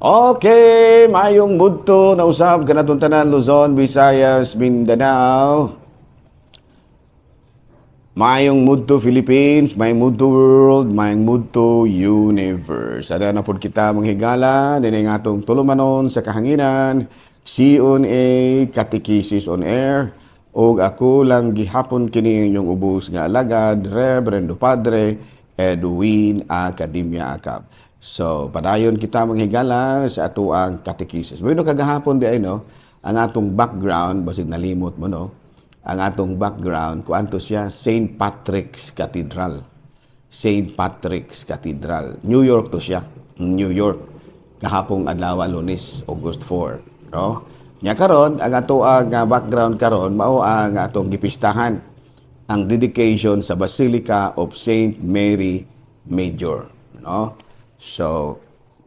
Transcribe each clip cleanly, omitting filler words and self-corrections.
Okay, mayong mudto na usab kanatong tanan Luzon, Visayas, Mindanao. Mayong mudto Philippines, may mudto world, may mudto universe. Ada na pod kita manghigala dinay atong tulumanon sa kahanginan, CONA Catechesis on air. Og ako lang gihapon kini inyong ubos nga alagad, Reverendo Padre Edwin A. Acab. So, padayon kita manghigala sa ato ang Catechesis. Bueno, kagahapon di ay, no? Ang atong background, basig nalimot mo, no? Ang atong background, kuanto siya, St. Patrick's Cathedral. St. Patrick's Cathedral. New York to siya. New York. Kahapong adlaw Lunes, August 4. No? Nya karon ang ato ang background karon mao ang atong gipistahan ang dedication sa Basilica of St. Mary Major. No? So,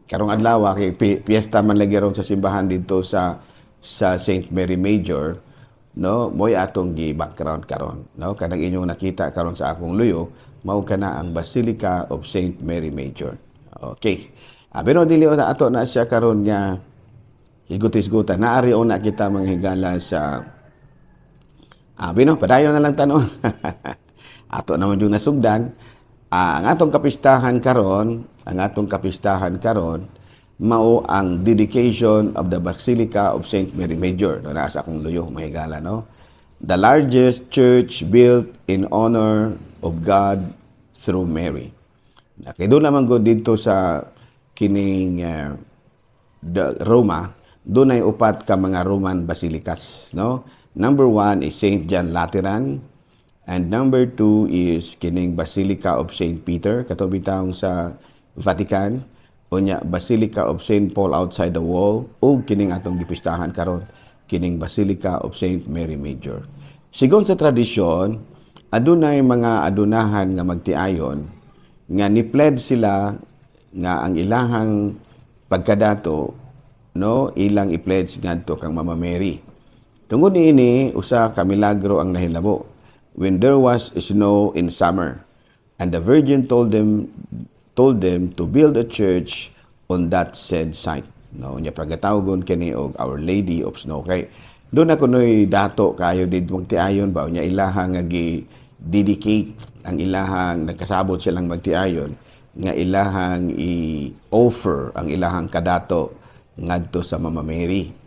karong adlaw kay piyesta man lagi ron sa simbahan dito sa St. Mary Major, no, moy atong gi-background karon, no, kanang inyong nakita karon sa akong luyo, mao kana ang Basilica of St. Mary Major. Okay. Pero dili na ato na siya karon nga higutis-gutan. Naari na kita manghigala sa bino padayon na lang tanon. Ato naman yung nasugdan. Ang atong kapistahan karon mao ang dedication of the Basilica of St. Mary Major. No, nasa akong luyo mahigala, no? The largest church built in honor of God through Mary. Kay doon naman go dito sa kining Roma, doon ay upat ka mga Roman basilicas, no? Number 1 is St. John Lateran. And number 2 is kining Basilica of St. Peter, katubi taong sa Vatican. Unya, Basilica of St. Paul outside the wall. O kining atong gipistahan karon kining Basilica of St. Mary Major. Sigon sa tradisyon, adunay mga adunahan nga magtiayon nga ni-pledge sila nga ang ilahang pagkadato, no, ilang i-pledge ngadto kang Mama Mary. Tungod niini usa ka milagro ang nahilabo. When there was snow in summer, and the Virgin told them to build a church on that said site. No, nya pagatawgon kini og Our Lady of Snow. Kay doon ako noy dato kayo did magtiayon ba nya ilahang nga gi-dedicate ang ilahang nagkasabot silang magtiayon nga ilahang i-offer ang ilahang kadato ngadto sa Mama Mary.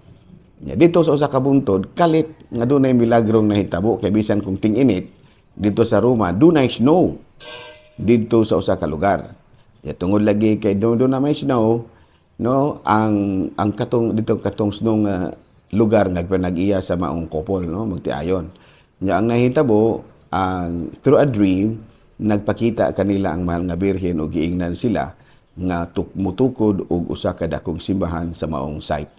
Dito sa usa ka buntod, kalit nga dunay milagrong nahitabo kay bisan kung ting-init dito sa Roma, dunay snow dito sa usa ka lugar. Tungod lagi kay doon na may snow, no, ang katong dito katong snow nga lugar nagpanag-iya sa maong couple, no, magtiayon. Nya ang nahitabo ang through a dream nagpakita kanila ang mahal nga birhen ug giingnan sila nga mutukod og usa ka dakong simbahan sa maong site.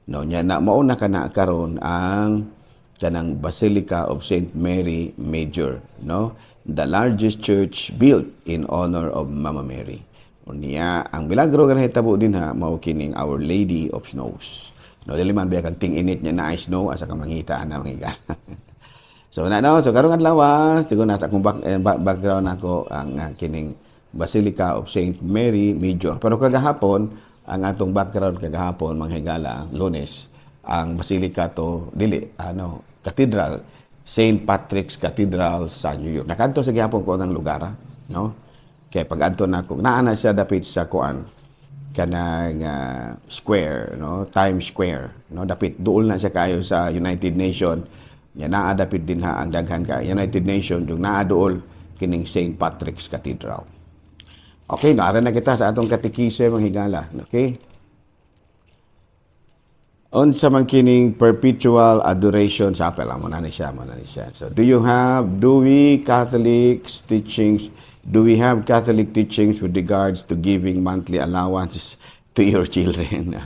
No, nya na mauna kana karon ang kanang Basilica of St. Mary Major, no? The largest church built in honor of Mama Mary. Unya ang milagro nga nahitabo din ha mao kining Our Lady of Snows. No, dili man biya kag ting-init nya na snow asa ka mangita na mangiga. So karong adlaw sigon na sa akong background nako ang kining Basilica of St. Mary Major. Pero kagahapon ang atong background kagahapon manghigala Lunes ang Basilica to Cathedral, St. Patrick's Cathedral sa New York. Nakanto sa gihapon ko ang lugar, no? Kay pag adto nako naa na siya dapit sa kuan kanang square, no? Times Square, no? Dapit duol na siya kayo sa United Nation. Nya naa dapit din ha ang daghan ka United Nation yung naa duol kining St. Patrick's Cathedral. Okay, naara na kita sa atong Catechism manghigala, okay? Unsa man kining perpetual adoration chapel mo na ni siya. So do we have Catholic teachings with regards to giving monthly allowances to your children?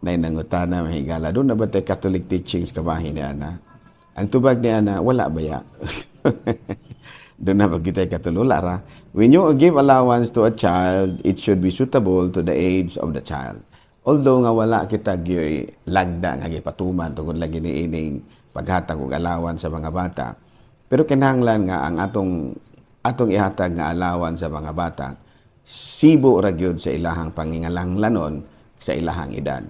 Nay nangutana mahigala doon na ba tay Catholic teachings kabahin ni ana? Ang tubag ni ana wala ba ya? Doon na pagkitay katulula ra. When you give allowance to a child, it should be suitable to the age of the child. Although nga wala kita gyoy lagda nga gipatuman tungod lagi ni ining paghatag og allowance sa mga bata. Pero kinahanglan nga ang atong ihatag nga allowance sa mga bata sibo ra gyud sa ilahang pangingalanglanon sa ilahang edad.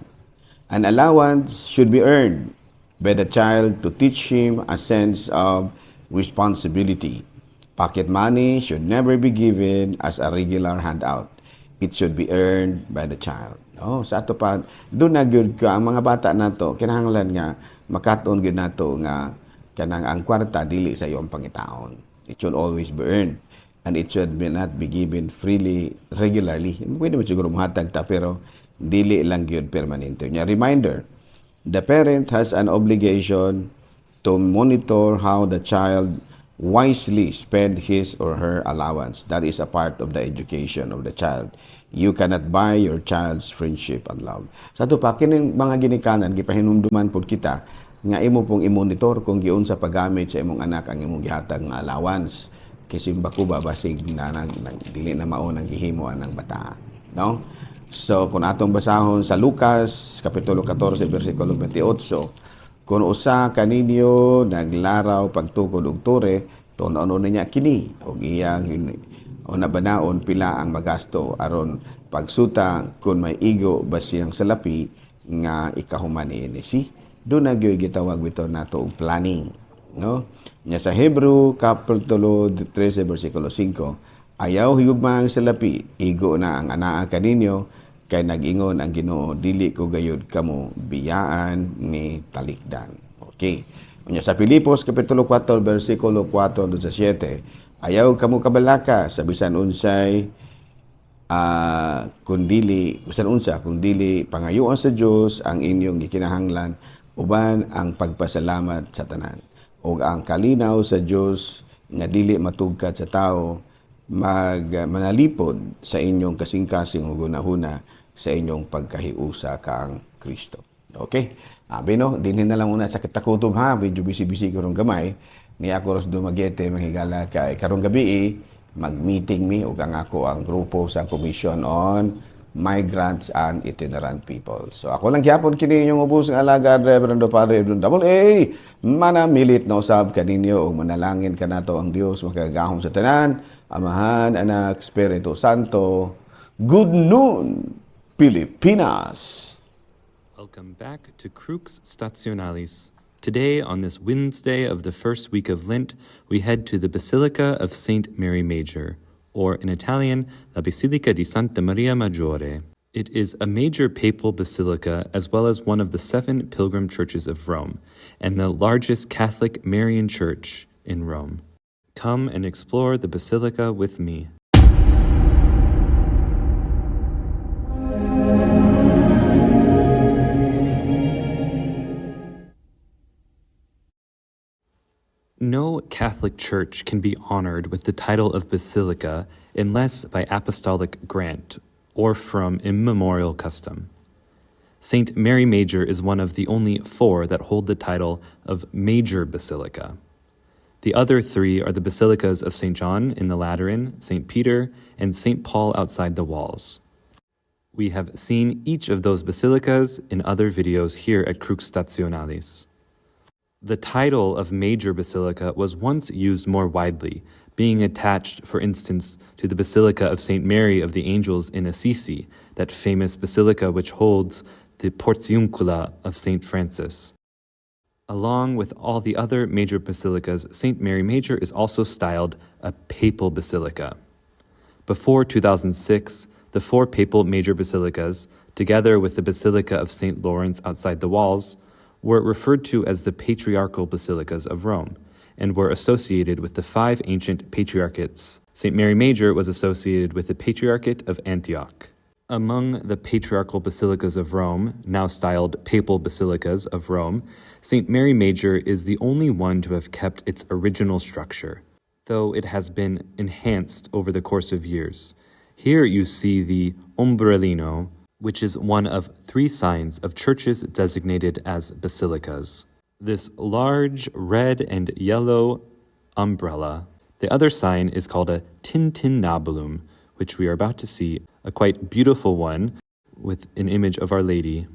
An allowance should be earned by the child to teach him a sense of responsibility. Pocket money should never be given as a regular handout. It should be earned by the child. Oh, sa ato pa, doon na gyud ka ang mga bata nato kinahanglan nga makatuon gyud nato nga kanang ang kwarta dili sa iyong pangitaon. It should always be earned and it should not be given freely regularly. Pwede mo siguro mahatag ta pero dili lang gyud permanente. Nya reminder, the parent has an obligation to monitor how the child wisely spend his or her allowance. That is a part of the education of the child. You cannot buy your child's friendship and love. Sa ito pa, kining mga ginikanan, gipahinumduman po kita, nga imo pong i-monitor kung giun sa paggamit sa imong anak ang imong gihatag nga allowance. Kasi bakuba basig na dili na maunang gihimo ang bata. No? So, kung atong basahon sa Lucas, Kapitulo 14, versikulo 28, kung usa kaninyo naglaraw pagtukod og tore, tuon-ano niya kini og iyang o nabanaon pila ang magasto aron pagsuta kung may igo ba siyang salapi nga ikahuman ini. Doon na gyud gitawag bitaw nato og planning, no? Nya sa Hebrew Kapitulo 13 versikulo 5, ayaw higugma ang salapi, igo na ang anaa kaninyo kay nag-ingon ang Ginoo, dili ko gayud kamo biyaan ni talikdan. Okay. Nya sa Pilipos Kapitulo 4 versikulo 4 hanggang sa 7, ayaw kamo kabalaka sa bisan unsay kundi pangayuan sa Dios ang inyong gikinahanglan uban ang pagpasalamat sa tanan ug ang kalinaw sa Dios nga dili matugkad sa tao manalipod sa inyong kasing-kasing ug hunahuna sa inyong pagkahiusa kaang Kristo. Okay? Bino, dinhin na lang una sa katakutob ha, medyo bisi-bisi ko rong gamay. Ni ako ros dumagete mahigala kay karong gabi mag-meeting mi ug ang ako ang grupo sa Commission on Migrants and Itinerant People. So ako lang gyapon kini inyong ubos nga alagad Reverend Padre Edwin A. Manamilit na usab kaninyo ug manalangin kanato ang Dios makagahom sa tanan, Amahan, Anak, Espiritu Santo. Good noon, Pilipinas. Welcome back to Crux Stationalis. Today, on this Wednesday of the first week of Lent, we head to the Basilica of Saint Mary Major, or in Italian, La Basilica di Santa Maria Maggiore. It is a major papal basilica as well as one of the 7 pilgrim churches of Rome, and the largest Catholic Marian church in Rome. Come and explore the basilica with me. No Catholic church can be honored with the title of basilica unless by apostolic grant or from immemorial custom. St. Mary Major is one of the only 4 that hold the title of Major Basilica. The other 3 are the basilicas of St. John in the Lateran, St. Peter, and St. Paul outside the walls. We have seen each of those basilicas in other videos here at Crux Stationalis. The title of Major Basilica was once used more widely, being attached, for instance, to the Basilica of St. Mary of the Angels in Assisi, that famous basilica which holds the Portiuncula of St. Francis. Along with all the other major basilicas, St. Mary Major is also styled a papal basilica. Before 2006, the 4 papal major basilicas, together with the Basilica of St. Lawrence outside the walls, were referred to as the patriarchal basilicas of Rome, and were associated with the 5 ancient patriarchates. St. Mary Major was associated with the Patriarchate of Antioch. Among the patriarchal basilicas of Rome, now styled papal basilicas of Rome, St. Mary Major is the only one to have kept its original structure, though it has been enhanced over the course of years. Here you see the ombrellino, which is one of 3 signs of churches designated as basilicas. This large red and yellow umbrella. The other sign is called a tintinnabulum, which we are about to see, a quite beautiful one with an image of Our Lady.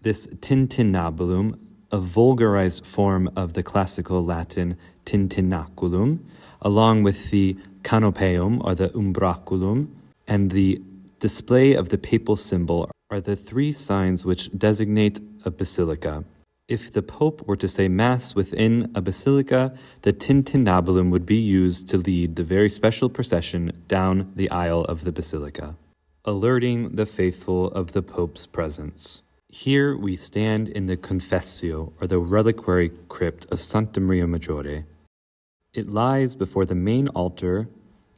This tintinnabulum, a vulgarized form of the classical Latin tintinnaculum, along with the canopeum or the umbraculum and the display of the papal symbol are the three signs which designate a basilica. If the Pope were to say Mass within a basilica, the tintinnabulum would be used to lead the very special procession down the aisle of the basilica, alerting the faithful of the Pope's presence. Here we stand in the Confessio, or the reliquary crypt of Santa Maria Maggiore. It lies before the main altar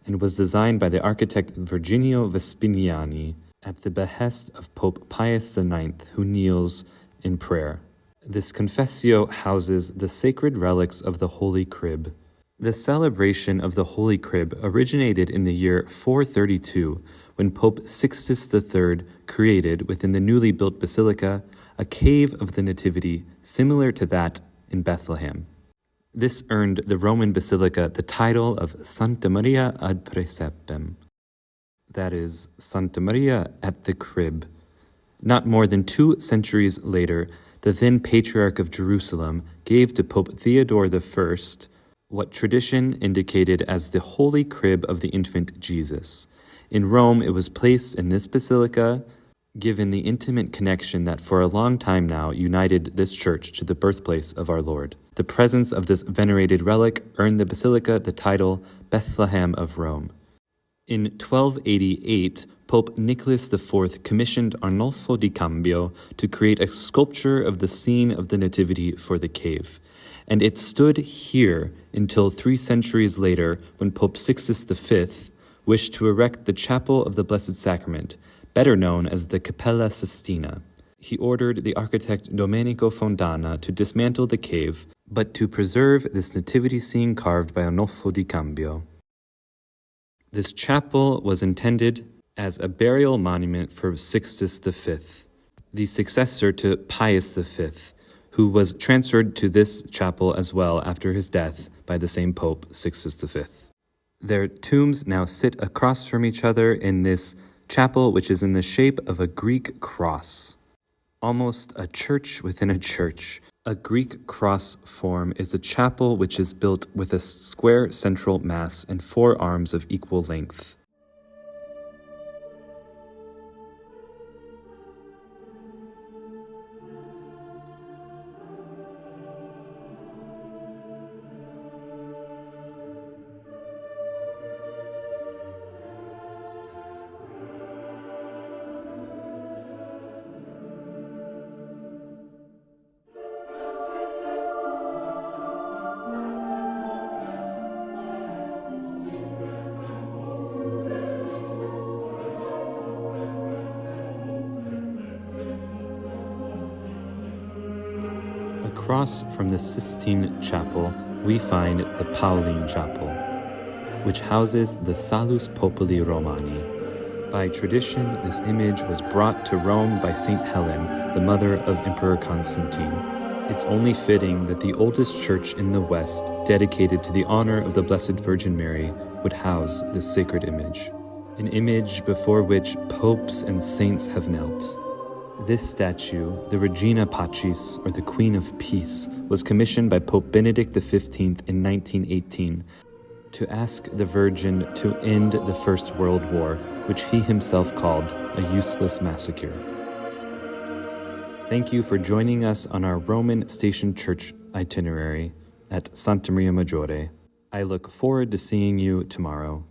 and was designed by the architect Virginio Vespiniani at the behest of Pope Pius IX, who kneels in prayer. This confessio houses the sacred relics of the Holy Crib. The celebration of the Holy Crib originated in the year 432, when Pope Sixtus III created, within the newly built basilica, a cave of the Nativity similar to that in Bethlehem. This earned the Roman basilica the title of Santa Maria ad Praesepem, that is, Santa Maria at the Crib. Not more than 2 centuries later, the then Patriarch of Jerusalem gave to Pope Theodore I what tradition indicated as the Holy Crib of the infant Jesus. In Rome, it was placed in this basilica, given the intimate connection that for a long time now united this church to the birthplace of our Lord. The presence of this venerated relic earned the basilica the title Bethlehem of Rome. In 1288, Pope Nicholas IV commissioned Arnolfo di Cambio to create a sculpture of the scene of the Nativity for the cave, and it stood here until 3 centuries later, when Pope Sixtus V wished to erect the Chapel of the Blessed Sacrament, better known as the Cappella Sistina. He ordered the architect Domenico Fontana to dismantle the cave, but to preserve this nativity scene carved by Arnolfo di Cambio. This chapel was intended as a burial monument for Sixtus V, the successor to Pius V, who was transferred to this chapel as well after his death by the same Pope, Sixtus V. Their tombs now sit across from each other in this chapel, which is in the shape of a Greek cross. Almost a church within a church. A Greek cross form is a chapel which is built with a square central mass and 4 arms of equal length. Across from the Sistine Chapel, we find the Pauline Chapel, which houses the Salus Populi Romani. By tradition, this image was brought to Rome by St. Helen, the mother of Emperor Constantine. It's only fitting that the oldest church in the West, dedicated to the honor of the Blessed Virgin Mary, would house this sacred image, an image before which popes and saints have knelt. This statue, the Regina Pacis, or the Queen of Peace, was commissioned by Pope Benedict XV in 1918 to ask the Virgin to end the First World War, which he himself called a useless massacre. Thank you for joining us on our Roman Station Church itinerary at Santa Maria Maggiore. I look forward to seeing you tomorrow.